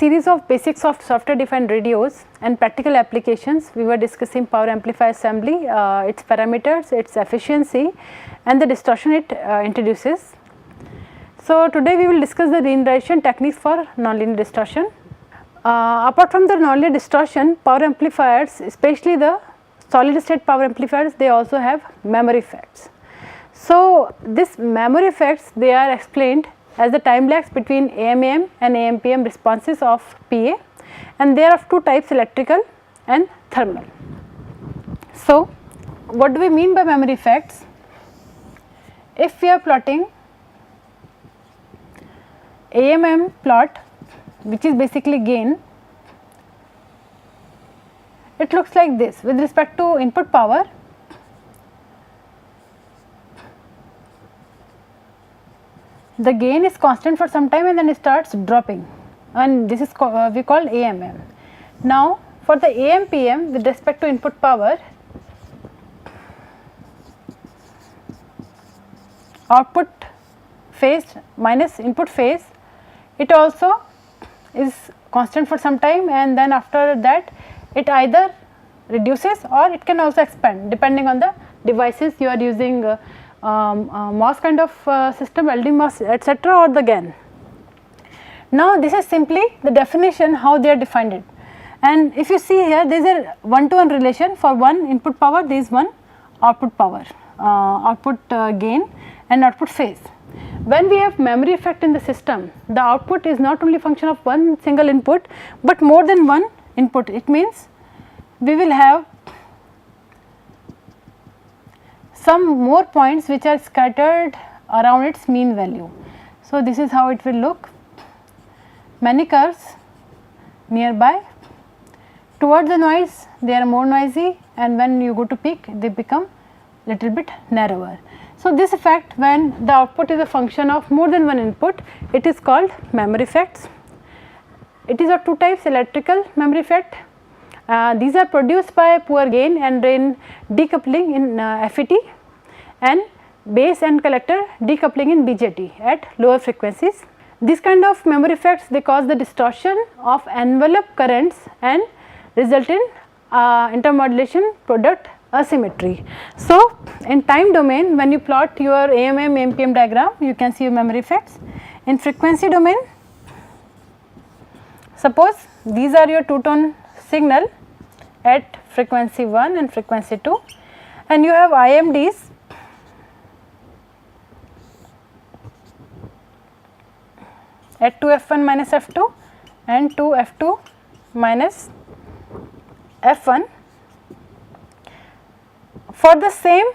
series of basics of software defined radios and practical applications. We were discussing power amplifier assembly, its parameters, its efficiency and the distortion it introduces. So, today we will discuss the reinduction techniques for nonlinear distortion. Apart from the nonlinear distortion, power amplifiers, especially the solid state power amplifiers, they also have memory effects. So, this memory effects, they are explained as the time lags between AMAM and AMPM responses of PA, and they are of two types, electrical and thermal. So, what do we mean by memory effects? If we are plotting AMM plot, which is basically gain, it looks like this. With respect to input power, the gain is constant for some time and then it starts dropping, and this is we call AMM. Now, for the AMPM with respect to input power, output phase minus input phase, it also is constant for some time, and then after that it either reduces or it can also expand depending on the devices you are using, MOS kind of system, LD MOS, etc., or the GAN. Now, this is simply the definition how they are defined it, and if you see here, there is a one-to-one relation. For one input power, there is one output power, output gain and output phase. When we have memory effect in the system, the output is not only function of one single input, but more than one input. It means we will have some more points which are scattered around its mean value. So, this is how it will look, many curves nearby. Towards the noise, they are more noisy, and when you go to peak, they become little bit narrower. So, this effect, when the output is a function of more than one input, it is called memory effects. It is of two types, electrical memory effect. These are produced by poor gain and drain decoupling in FET, and base and collector decoupling in BJT at lower frequencies. This kind of memory effects, they cause the distortion of envelope currents and result in intermodulation product asymmetry. So, in time domain, when you plot your AMM AMPM diagram, you can see your memory effects. In frequency domain, suppose these are your two-tone signal at frequency 1 and frequency 2, and you have IMDs at 2F1 minus F2 and 2F2 minus F1. For the same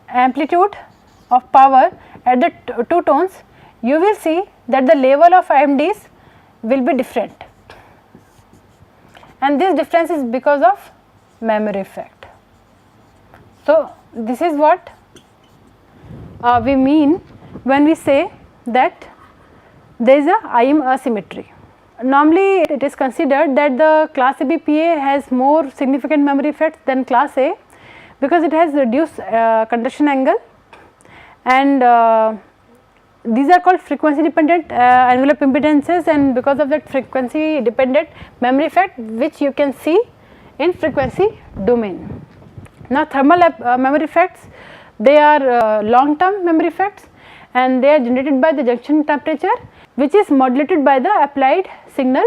amplitude of power at the two tones, you will see that the level of IMDs will be different, and this difference is because of memory effect. So, this is what we mean when we say that there is a IM asymmetry. Normally, it is considered that the class AB PA has more significant memory effects than class A, because it has reduced conduction angle, and these are called frequency dependent envelope impedances, and because of that frequency dependent memory effect, which you can see in frequency domain. Now, thermal memory effects, they are long term memory effects, and they are generated by the junction temperature, which is modulated by the applied signal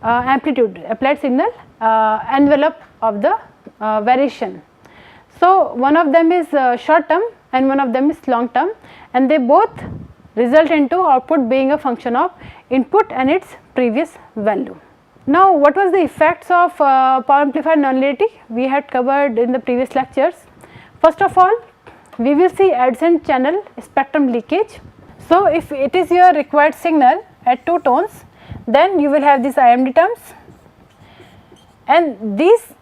amplitude, applied signal envelope of the variation. So, one of them is short term and one of them is long term, and they both result into output being a function of input and its previous value. Now, what was the effects of power amplifier nonlinearity? We had covered in the previous lectures. First of all, we will see adjacent channel spectrum leakage. So, if it is your required signal at two tones, then you will have these IMD terms, and this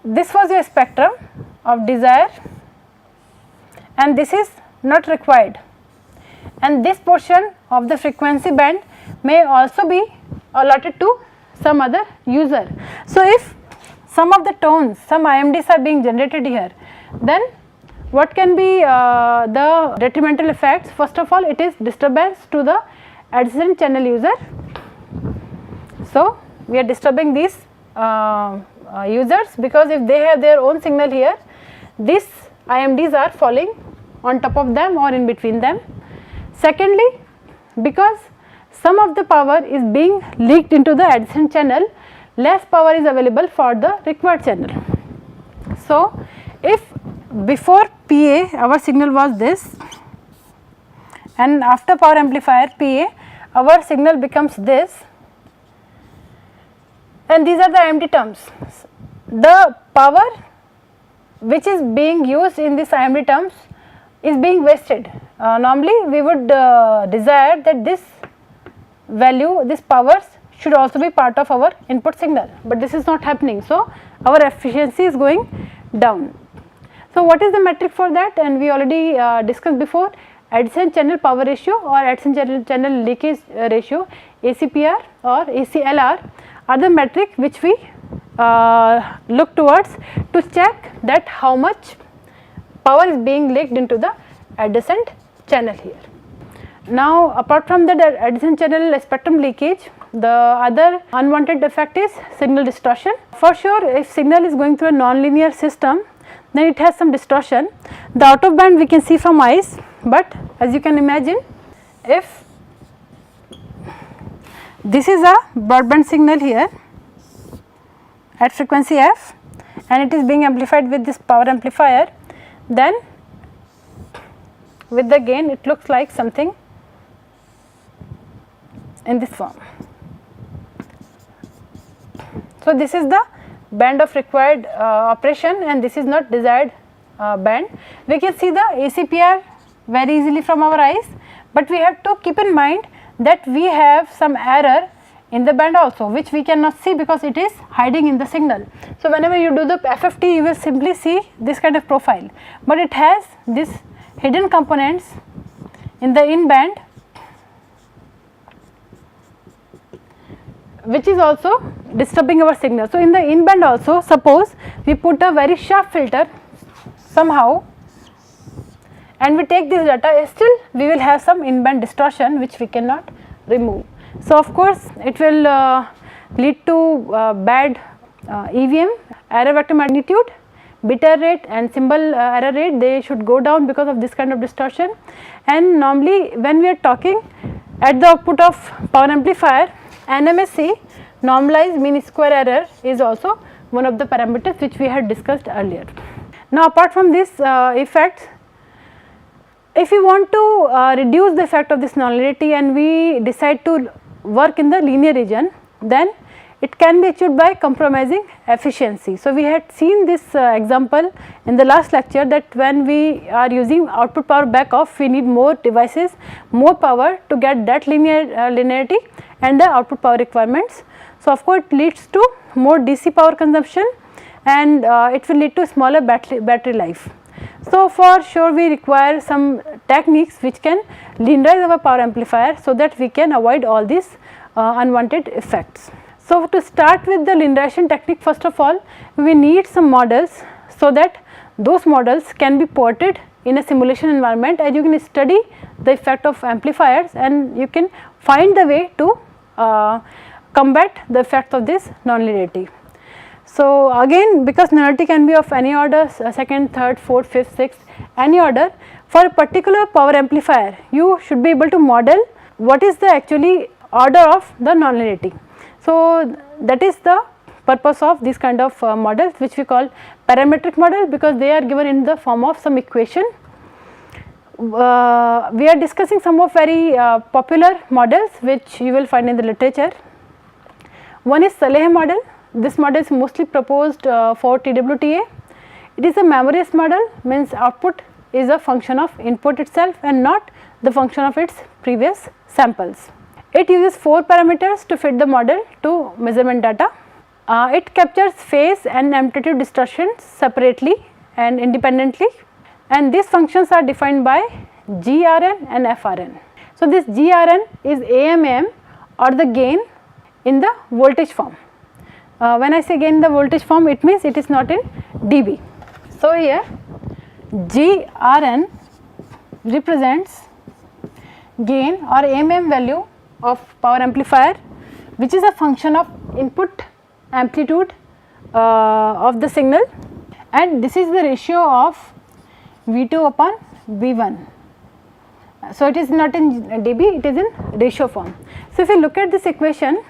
was your spectrum of desire, and this is not required, and this portion of the frequency band may also be allotted to some other user. So, if some of the tones, some IMDs are being generated here, then what can be the detrimental effects? First of all, it is disturbance to the adjacent channel user. So, we are disturbing these users, because if they have their own signal here, these IMDs are falling on top of them or in between them. Secondly, because some of the power is being leaked into the adjacent channel, less power is available for the required channel. So, if before PA our signal was this, and after power amplifier PA our signal becomes this, and these are the IMD terms. The power which is being used in this IMD terms is being wasted. Normally we would desire that this value, this powers should also be part of our input signal, but this is not happening. So, our efficiency is going down. So, what is the metric for that? And we already discussed before, adjacent channel power ratio or adjacent channel leakage ratio, ACPR or ACLR are the metric which we look towards to check that how much power is being leaked into the adjacent channel here. Now, apart from that adjacent channel spectrum leakage, the other unwanted effect is signal distortion. For sure, if signal is going through a nonlinear system, then it has some distortion. The out of band we can see from eyes, but as you can imagine, if this is a broadband signal here at frequency f and it is being amplified with this power amplifier, then with the gain it looks like something in this form. So, this is the band of required operation and this is not desired band. We can see the ACPR very easily from our eyes, but we have to keep in mind that we have some error in the band also, which we cannot see because it is hiding in the signal. So, whenever you do the FFT, you will simply see this kind of profile, but it has this hidden components in the in band, which is also disturbing our signal. So, in the in band also, suppose we put a very sharp filter somehow and we take this data, still we will have some in band distortion which we cannot remove. So, of course, it will lead to bad EVM, error vector magnitude, bit error rate and symbol error rate, they should go down because of this kind of distortion. And normally when we are talking at the output of power amplifier, NMSC, normalized mean square error, is also one of the parameters which we had discussed earlier. Now, apart from this effects, if we want to reduce the effect of this nonlinearity and we decide to work in the linear region, then it can be achieved by compromising efficiency. So, we had seen this example in the last lecture that when we are using output power back off, we need more devices, more power to get that linearity and the output power requirements. So, of course, it leads to more DC power consumption and it will lead to smaller battery life. So, for sure we require some techniques which can linearize our power amplifier so that we can avoid all these unwanted effects. So, to start with the linearization technique, first of all we need some models so that those models can be ported in a simulation environment and you can study the effect of amplifiers and you can find the way to combat the effect of this nonlinearity. So, again, because nonlinearity can be of any order, second, third, fourth, fifth, sixth, any order, for a particular power amplifier you should be able to model what is the actually order of the nonlinearity. So, that is the purpose of this kind of models which we call parametric model, because they are given in the form of some equation. We are discussing some of very popular models which you will find in the literature. One is Saleh model. This model is mostly proposed for TWTA. It is a memorious model, means output is a function of input itself and not the function of its previous samples. It uses 4 parameters to fit the model to measurement data. It captures phase and amplitude distortions separately and independently, and these functions are defined by GRN and FRN. So, this GRN is AMM or the gain in the voltage form. When I say gain in the voltage form, it means it is not in dB. So, here GRN represents gain or AMM value of power amplifier, which is a function of input amplitude of the signal, and this is the ratio of V2 upon V1. So, it is not in dB, it is in ratio form. So, if you look at this equation,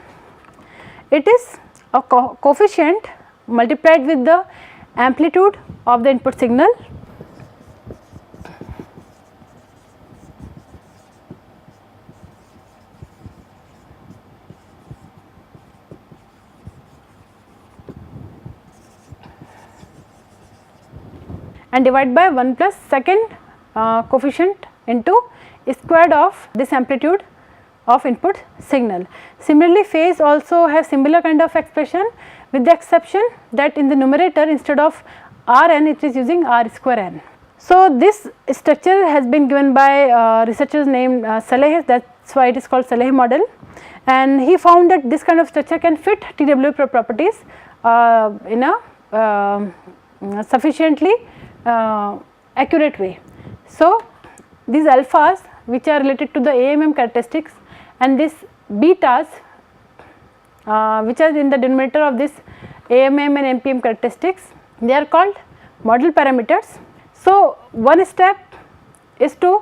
it is a coefficient multiplied with the amplitude of the input signal and divide by 1 plus second coefficient into squared of this amplitude of input signal. Similarly, phase also have similar kind of expression, with the exception that in the numerator instead of Rn it is using R square n. So, this structure has been given by researchers named Saleh, that is why it is called Saleh model, and he found that this kind of structure can fit TW properties in a sufficiently accurate way. So, these alphas which are related to the AMM characteristics and this betas which are in the denominator of this AMM and MPM characteristics, they are called model parameters. So, one step is to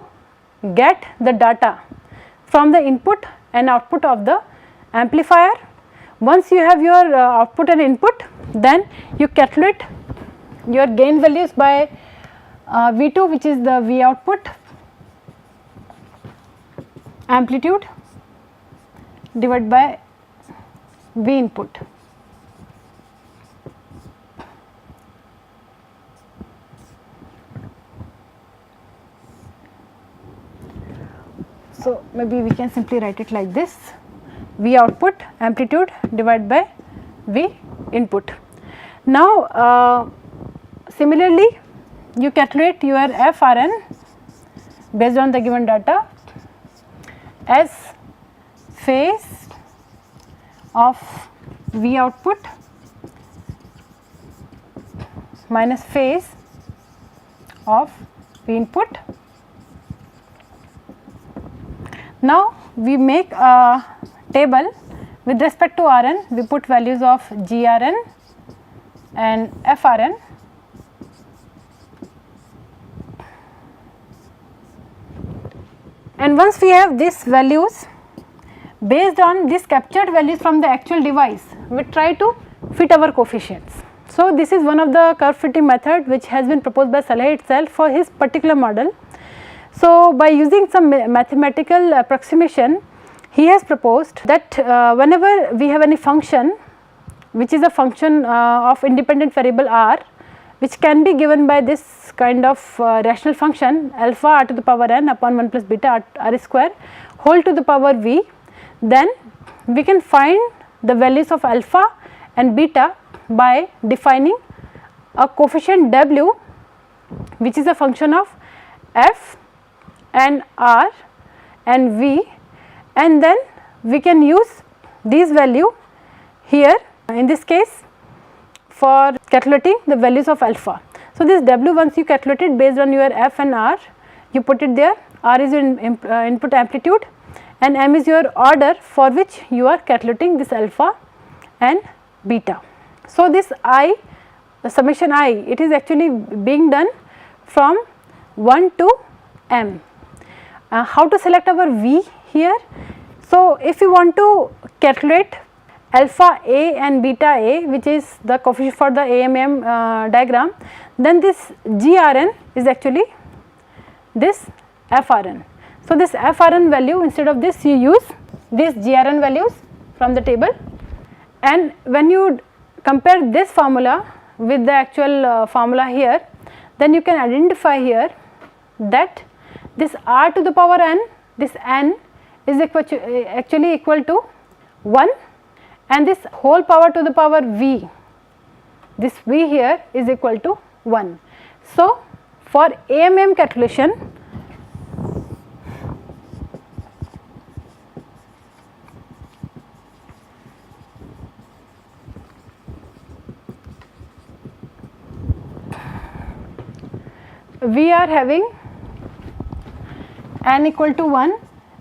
get the data from the input and output of the amplifier. Once you have your output and input, then you calculate your gain values by V2, which is the V output amplitude divided by V input. So, maybe we can simply write it like this: V output amplitude divided by V input. Now, similarly, you calculate your FRN based on the given data as phase of V output minus phase of V input. Now, we make a table with respect to Rn, we put values of GRN and FRN. And once we have these values, based on these captured values from the actual device, we try to fit our coefficients. So, this is one of the curve fitting method which has been proposed by Saleh itself for his particular model. So, by using some mathematical approximation, he has proposed that whenever we have any function which is a function of independent variable r, which can be given by this kind of rational function alpha r to the power n upon 1 plus beta r square whole to the power v, then we can find the values of alpha and beta by defining a coefficient w which is a function of f and r and v, and then we can use these value here in this case for calculating the values of alpha. So, this w once you calculate it based on your f and r, you put it there, r is your input amplitude and m is your order for which you are calculating this alpha and beta. So, this I, the summation I, it is actually being done from 1 to m. How to select our v here? So, if you want to calculate alpha a and beta a, which is the coefficient for the AMM diagram, then this GRN is actually this FRN. So, this FRN value, instead of this you use these GRN values from the table, and when you compare this formula with the actual formula here, then you can identify here that this r to the power n, this n is actually equal to 1, and this whole power to the power v, this v here is equal to 1. So, for AMM calculation, we are having n equal to 1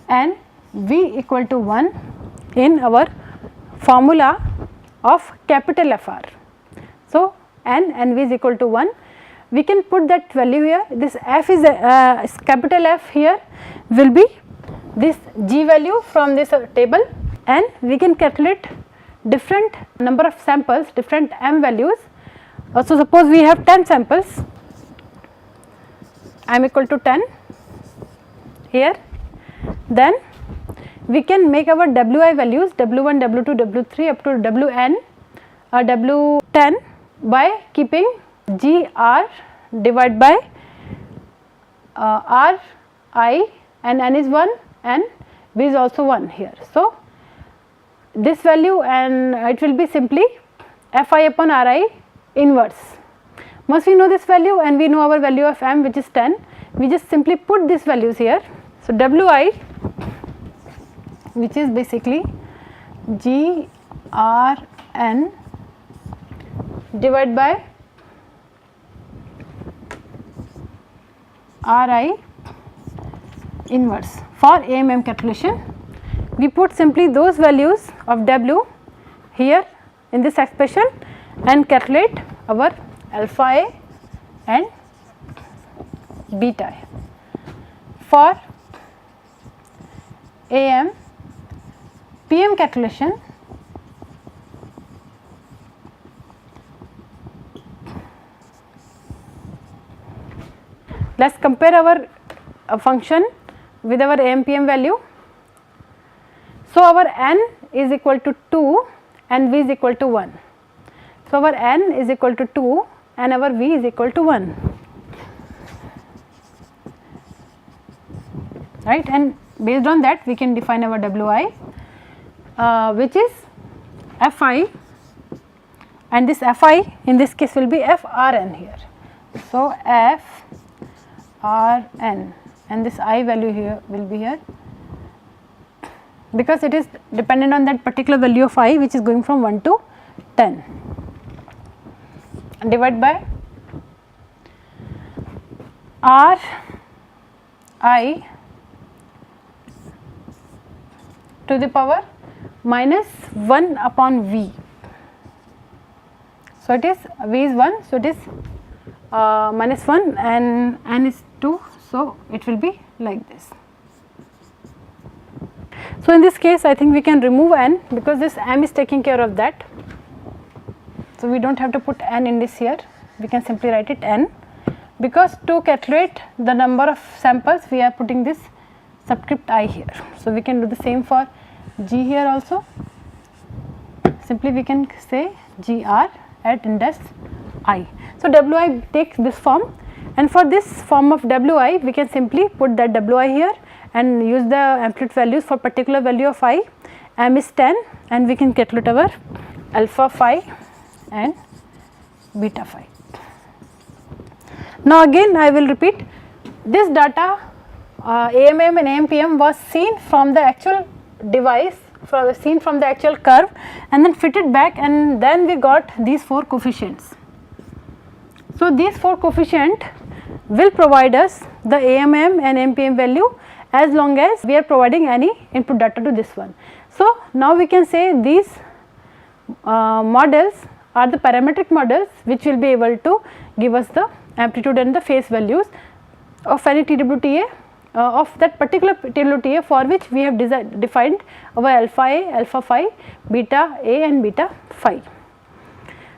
and v equal to 1 in our formula of capital Fr. So, n and v is equal to 1, we can put that value here. This f is capital F here will be this g value from this table, and we can calculate different number of samples, different m values. So, suppose we have 10 samples, m equal to 10 here, then we can make our wi values w1, w2, w3 up to wn or w10 by keeping gr divided by r I, and n is 1 and v is also 1 here. So, this value, and it will be simply fi upon ri inverse. Once we know this value and we know our value of m, which is 10, we just simply put these values here. So, wi, which is basically g r n divided by r I inverse. For AMM calculation, we put simply those values of w here in this expression and calculate our alpha A and beta A. For AM PM calculation, let us compare our function with our AM PM value. So, our n is equal to 2 and v is equal to 1. So, our n is equal to 2 and our v is equal to 1, right, and based on that we can define our wi, which is fi, and this fi in this case will be frn here. So, frn, and this I value here will be here, because it is dependent on that particular value of I, which is going from 1 to 10, divided by r I to the power minus 1 upon v. So, it is v is 1, so it is minus 1 and n is 2, so it will be like this. So, in this case I think we can remove n, because this m is taking care of that. So, we do not have to put n in this here, we can simply write it n, because to calculate the number of samples we are putting this subscript I here. So, we can do the same for g here also, simply we can say gr at index I. So, wi takes this form, and for this form of wi we can simply put that wi here and use the amplitude values for particular value of I. M is 10 and we can calculate our alpha phi and beta phi. Now, again I will repeat, this data AMM and AMPM was seen from the actual device, seen from the actual curve, and then fitted back, and then we got these 4 coefficients. So, these 4 coefficient will provide us the AMM and AMPM value as long as we are providing any input data to this one. So, now we can say these models are the parametric models which will be able to give us the amplitude and the phase values of any TWTA of that particular TWTA for which we have defined our alpha A, alpha phi, beta A and beta phi.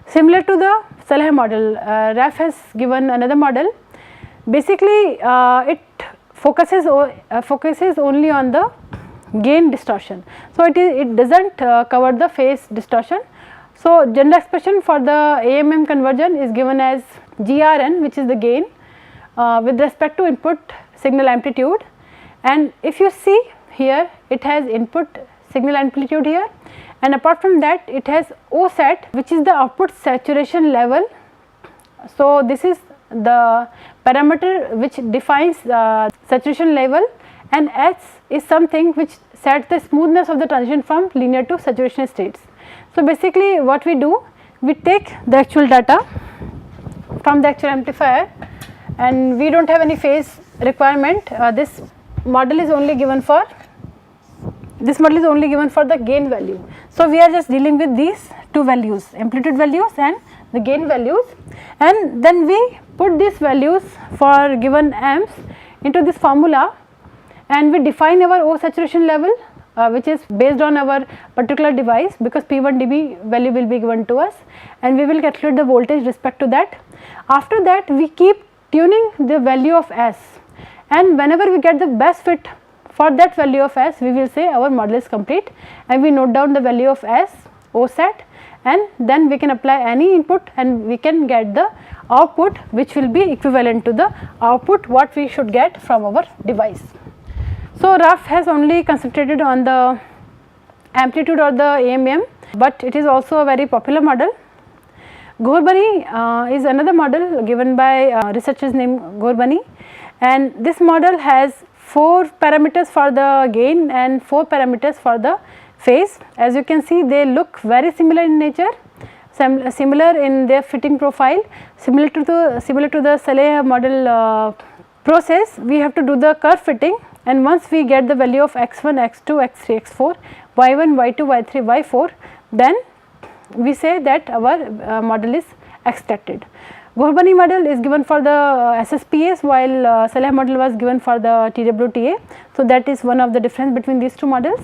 Similar to the Saleh model, RAF has given another model. Basically, it focuses only on the gain distortion. So, it does not cover the phase distortion. So, general expression for the AMM conversion is given as GRN, which is the gain with respect to input signal amplitude, and if you see here it has input signal amplitude here, and apart from that it has OSAT, which is the output saturation level. So, this is the parameter which defines saturation level, and H is something which sets the smoothness of the transition from linear to saturation states. So, basically what we do, we take the actual data from the actual amplifier, and we do not have any phase requirement. This model is only given for the gain value. So, we are just dealing with these two values, amplitude values and the gain values, and then we put these values for given amps into this formula, and we define our O saturation level which is based on our particular device, because P1 dB value will be given to us, and we will calculate the voltage respect to that. After that we keep tuning the value of S, and whenever we get the best fit for that value of S, we will say our model is complete, and we note down the value of S, O set, and then we can apply any input and we can get the output which will be equivalent to the output what we should get from our device. So, RAF has only concentrated on the amplitude or the AMM, but it is also a very popular model. Ghorbani is another model given by researchers named Ghorbani, and this model has 4 parameters for the gain and 4 parameters for the phase. As you can see, they look very similar in nature, similar in their fitting profile, similar to the Saleh model process. We have to do the curve fitting, and once we get the value of x1, x2, x3, x4, y1, y2, y3, y4, then we say that our model is extracted. Ghorbani model is given for the SSPS, while Saleh model was given for the TWTA. So, that is one of the difference between these two models.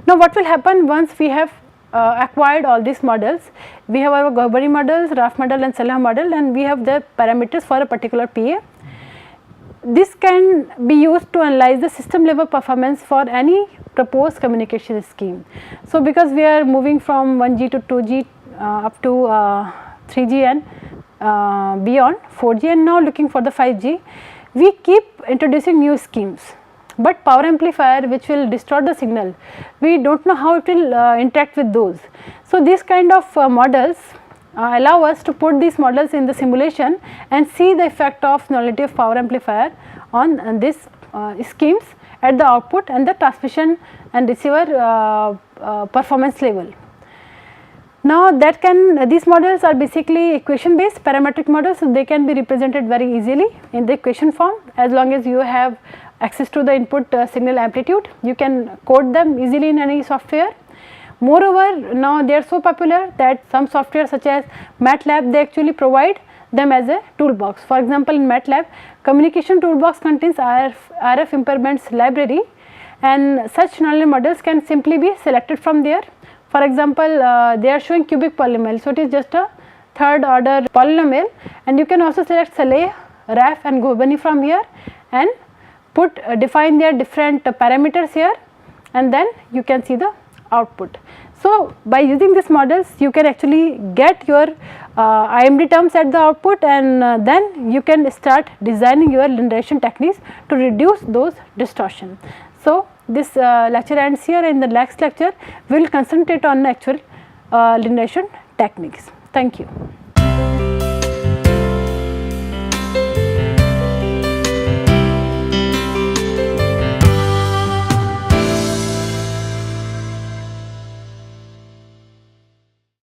Now, what will happen once we have acquired all these models? We have our Ghorbani models, RAF model and Saleh model, and we have the parameters for a particular PA. This can be used to analyze the system level performance for any proposed communication scheme. So, because we are moving from 1G to 2G up to 3G and beyond 4G, and now looking for the 5G, we keep introducing new schemes, but power amplifier which will distort the signal, we do not know how it will interact with those. So, these kind of models allow us to put these models in the simulation and see the effect of nullity of power amplifier on these schemes at the output and the transmission and receiver performance level. Now, these models are basically equation based parametric models, so they can be represented very easily in the equation form. As long as you have access to the input signal amplitude, you can code them easily in any software. Moreover, now they are so popular that some software such as MATLAB, they actually provide them as a toolbox. For example, in MATLAB, communication toolbox contains RF impediments library, and such nonlinear models can simply be selected from there. For example, they are showing cubic polynomial, so it is just a third order polynomial, and you can also select Saleh, RAF and Ghorbani from here and define their different parameters here, and then you can see the output. So, by using these models you can actually get your IMD terms at the output, and then you can start designing your linearization techniques to reduce those distortions. So, this lecture ends here. In the next lecture we will concentrate on actual linearization techniques. Thank you.